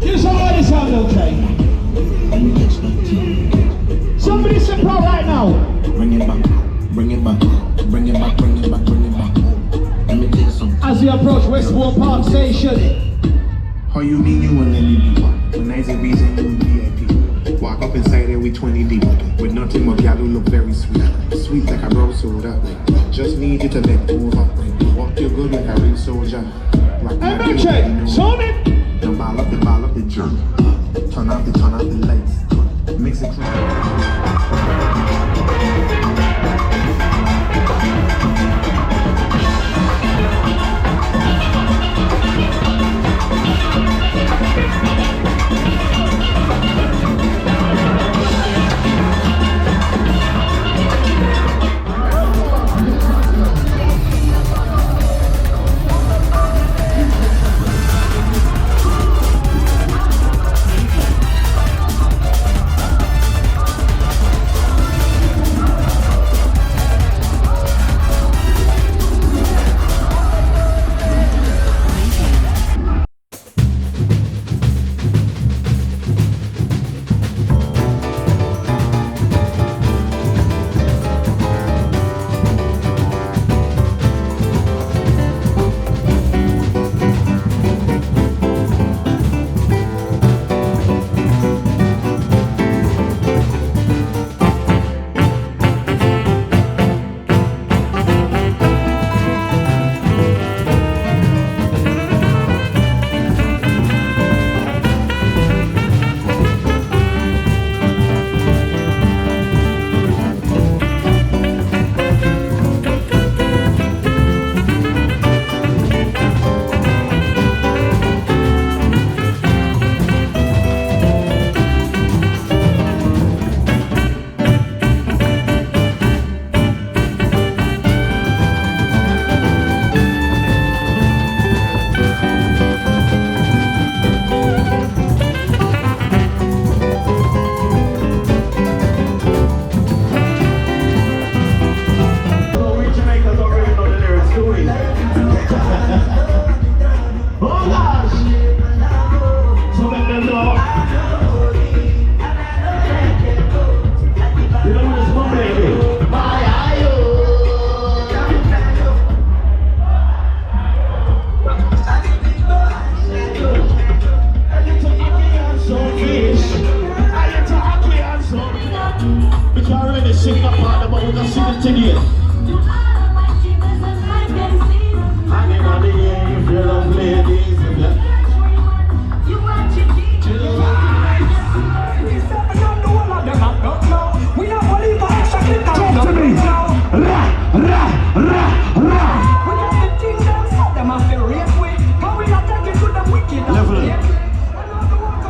Here's how I sound, okay? Somebody sit out right now. Bring it back, bring it back, bring it back, bring it back, bring it back. Let me tell you something. As we approach Westport Park Station. How you mean you and let me be one? When I say reason you VIP. Walk up inside there we 20 deep. With nothing but y'all look very sweet. Sweet like a brown soda. Just need you to let over. Walk your good like a real soldier. Hey, Mitchell, show me. The ball up the jump. Turn off the lights. Mix it clean.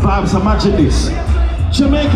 Vibes, imagine this. Jamaica.